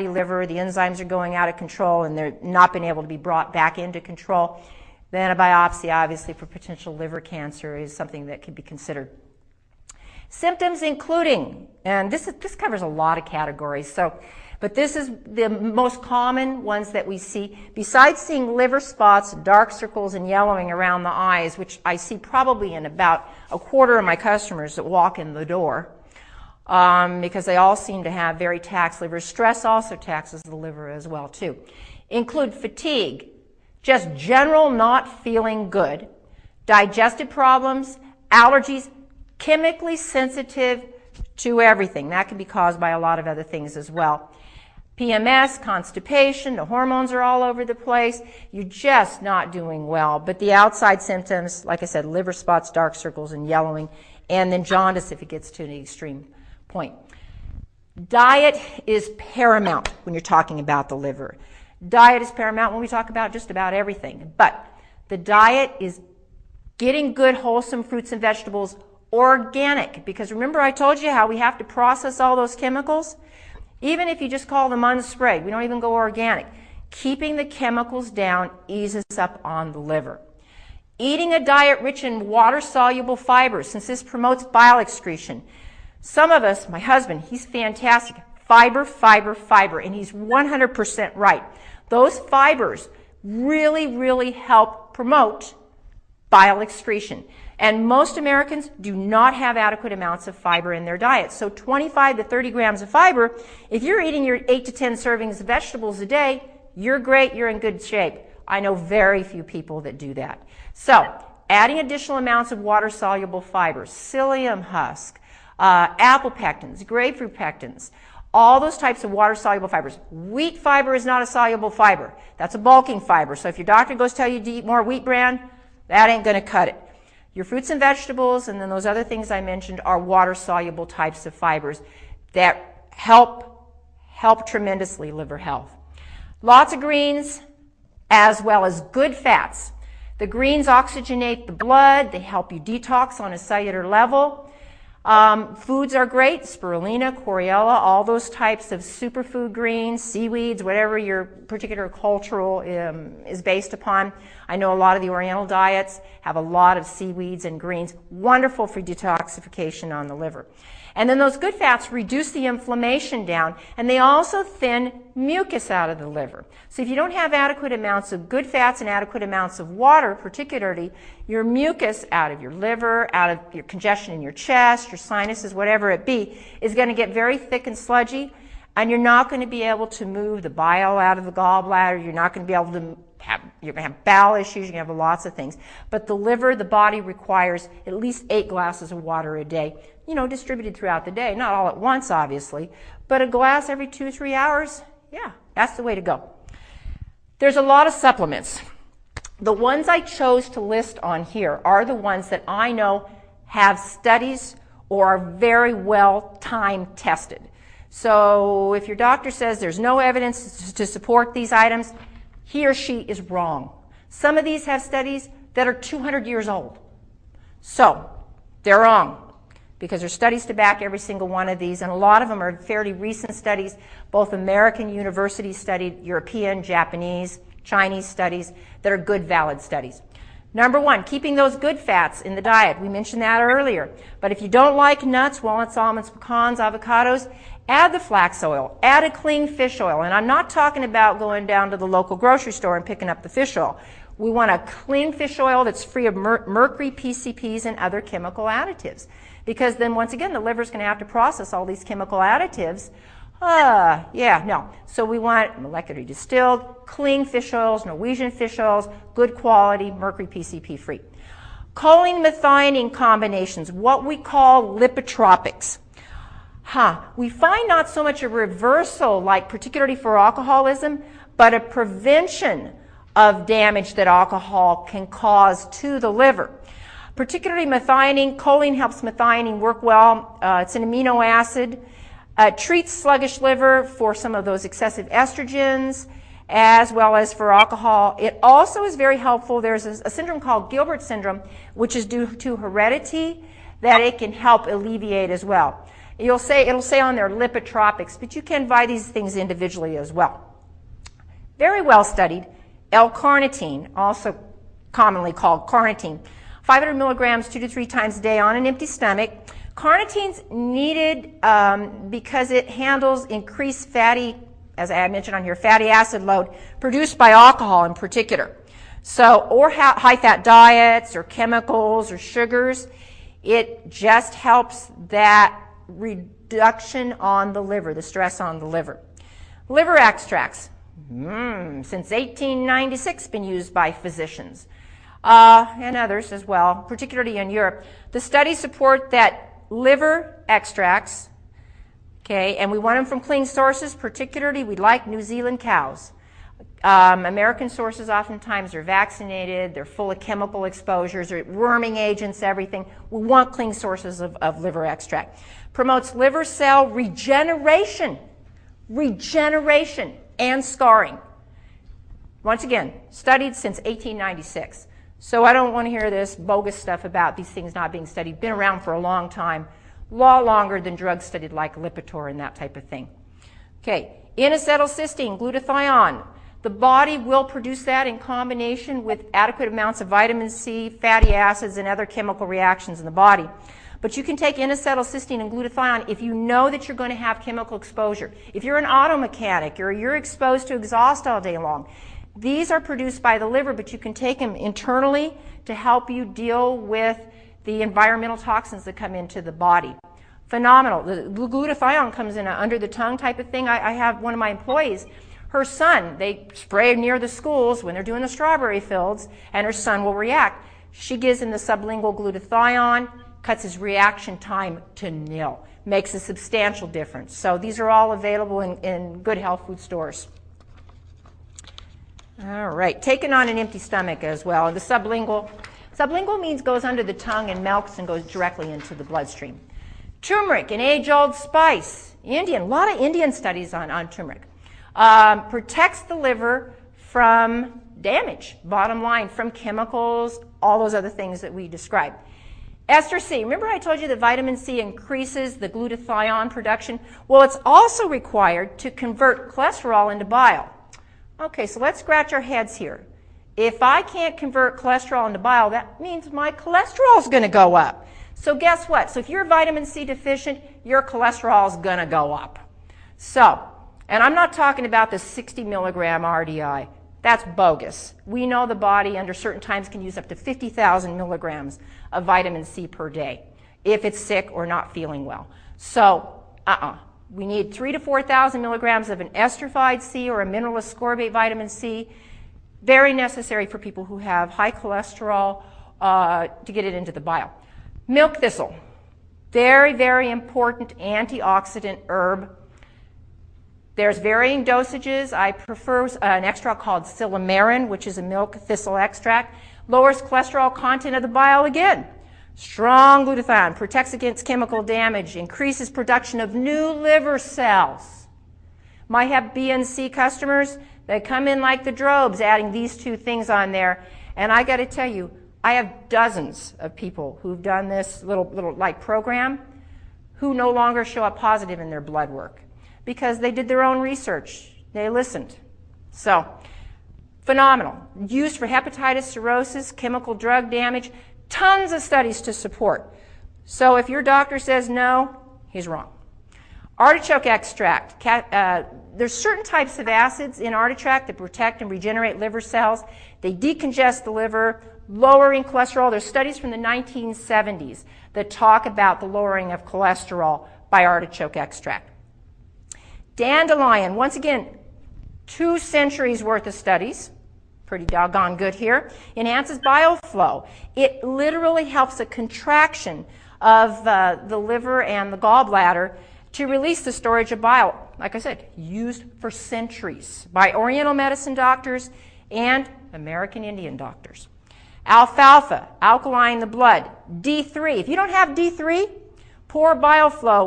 liver, the enzymes are going out of control and they're not being able to be brought back into control, then a biopsy, obviously, for potential liver cancer is something that could be considered. Symptoms including, and this covers a lot of categories, but this is the most common ones that we see. Besides seeing liver spots, dark circles, and yellowing around the eyes, which I see probably in about a quarter of my customers that walk in the door, because they all seem to have very taxed livers. Stress also taxes the liver as well, too. Include fatigue, just general not feeling good, digestive problems, allergies, chemically sensitive to everything. That can be caused by a lot of other things as well. PMS, constipation, the hormones are all over the place. You're just not doing well. But the outside symptoms, like I said, liver spots, dark circles, and yellowing, and then jaundice if it gets to an extreme point. Diet is paramount when you're talking about the liver. Diet is paramount when we talk about just about everything. But the diet is getting good, wholesome fruits and vegetables, organic. Because remember I told you how we have to process all those chemicals? Even if you just call them unsprayed, we don't even go organic. Keeping the chemicals down eases up on the liver. Eating a diet rich in water-soluble fibers, since this promotes bile excretion. Some of us, my husband, he's fantastic. Fiber, fiber, fiber, and he's 100% right. Those fibers really, really help promote bile excretion. And most Americans do not have adequate amounts of fiber in their diet. So 25 to 30 grams of fiber, if you're eating your 8 to 10 servings of vegetables a day, you're great, you're in good shape. I know very few people that do that. So adding additional amounts of water-soluble fibers, psyllium husk, apple pectins, grapefruit pectins, all those types of water-soluble fibers. Wheat fiber is not a soluble fiber. That's a bulking fiber. So if your doctor goes tell you to eat more wheat bran, that ain't going to cut it. Your fruits and vegetables and then those other things I mentioned are water-soluble types of fibers that help tremendously liver health. Lots of greens as well as good fats. The greens oxygenate the blood. They help you detox on a cellular level. Foods are great, spirulina, chlorella, all those types of superfood greens, seaweeds, whatever your particular cultural is based upon. I know a lot of the Oriental diets have a lot of seaweeds and greens, wonderful for detoxification on the liver. And then those good fats reduce the inflammation down, and they also thin mucus out of the liver. So if you don't have adequate amounts of good fats and adequate amounts of water, particularly your mucus out of your liver, out of your congestion in your chest, your sinuses, whatever it be, is going to get very thick and sludgy, and you're not going to be able to move the bile out of the gallbladder. You're not going to be able to you're going to have bowel issues, you're going to have lots of things. But the liver, the body requires at least 8 glasses of water a day, distributed throughout the day. Not all at once, obviously, but a glass every 2 or 3 hours, yeah, that's the way to go. There's a lot of supplements. The ones I chose to list on here are the ones that I know have studies or are very well time tested. So if your doctor says there's no evidence to support these items, he or she is wrong. Some of these have studies that are 200 years old. So they're wrong because there's studies to back every single one of these, and a lot of them are fairly recent studies. Both American universities studied, European, Japanese, Chinese studies that are good, valid studies. Number 1, keeping those good fats in the diet. We mentioned that earlier. But if you don't like nuts, walnuts, almonds, pecans, avocados, add the flax oil. Add a clean fish oil. And I'm not talking about going down to the local grocery store and picking up the fish oil. We want a clean fish oil that's free of mercury, PCBs, and other chemical additives. Because then, once again, the liver's going to have to process all these chemical additives. So we want molecularly distilled, clean fish oils, Norwegian fish oils, good quality, mercury, PCB free. Choline methionine combinations, what we call lipotropics. We find not so much a reversal, like particularly for alcoholism, but a prevention of damage that alcohol can cause to the liver. Particularly methionine, choline helps methionine work well. It's an amino acid. Treats sluggish liver for some of those excessive estrogens, as well as for alcohol. It also is very helpful. There's a syndrome called Gilbert syndrome, which is due to heredity, that it can help alleviate as well. It'll say on there lipotropics, but you can buy these things individually as well. Very well studied, L-carnitine, also commonly called carnitine, 500 milligrams 2 to 3 times a day on an empty stomach. Carnitine's needed because it handles increased fatty, as I mentioned on here, fatty acid load produced by alcohol in particular. So, or high-fat diets or chemicals or sugars. It just helps that reduction on the liver, the stress on the liver. Liver extracts, since 1896, been used by physicians and others as well, particularly in Europe. The studies support that liver extracts, okay, and we want them from clean sources, particularly we like New Zealand cows. American sources oftentimes are vaccinated, they're full of chemical exposures, or worming agents, everything. We want clean sources of liver extract. Promotes liver cell regeneration and scarring. Once again, studied since 1896. So I don't want to hear this bogus stuff about these things not being studied. Been around for a long time, a lot longer than drugs studied like Lipitor and that type of thing. Okay, N-acetylcysteine, glutathione. The body will produce that in combination with adequate amounts of vitamin C, fatty acids, and other chemical reactions in the body. But you can take N-acetylcysteine and glutathione if you know that you're going to have chemical exposure. If you're an auto mechanic or you're exposed to exhaust all day long, these are produced by the liver, but you can take them internally to help you deal with the environmental toxins that come into the body. Phenomenal. The glutathione comes in an under the tongue type of thing. I have one of my employees, her son, they spray near the schools when they're doing the strawberry fields, and her son will react. She gives him the sublingual glutathione, cuts his reaction time to nil, makes a substantial difference. So these are all available in good health food stores. All right, taken on an empty stomach as well. The sublingual means goes under the tongue and melts and goes directly into the bloodstream. Turmeric, an age-old spice. A lot of Indian studies on turmeric. Protects the liver from damage, bottom line, from chemicals, all those other things that we described. Ester C, remember I told you that vitamin C increases the glutathione production? Well, it's also required to convert cholesterol into bile. Okay, so let's scratch our heads here. If I can't convert cholesterol into bile, that means my cholesterol is going to go up. So guess what? So if you're vitamin C deficient, your cholesterol is going to go up. So, and I'm not talking about the 60 milligram RDI. That's bogus. We know the body under certain times can use up to 50,000 milligrams of vitamin C per day if it's sick or not feeling well. So, we need 3,000 to 4,000 milligrams of an esterified C or a mineral ascorbate vitamin C. Very necessary for people who have high cholesterol to get it into the bile. Milk thistle, very, very important antioxidant herb. There's varying dosages. I prefer an extract called silymarin, which is a milk thistle extract. Lowers cholesterol content of the bile again. Strong glutathione, protects against chemical damage, increases production of new liver cells. My Hep B and C customers, they come in like the drobes adding these two things on there. And I got to tell you, I have dozens of people who've done this little like program who no longer show up positive in their blood work because they did their own research. They listened. So, phenomenal. Used for hepatitis, cirrhosis, chemical drug damage, tons of studies to support. So if your doctor says no, he's wrong. Artichoke extract. There's certain types of acids in artichoke that protect and regenerate liver cells. They decongest the liver, lowering cholesterol. There's studies from the 1970s that talk about the lowering of cholesterol by artichoke extract. Dandelion, once again, 2 centuries worth of studies. Pretty doggone good here. Enhances bile flow. It literally helps a contraction of the liver and the gallbladder to release the storage of bile. Like I said, used for centuries by Oriental medicine doctors and American Indian doctors. Alfalfa, alkaline the blood. D3. If you don't have D3, poor bile flow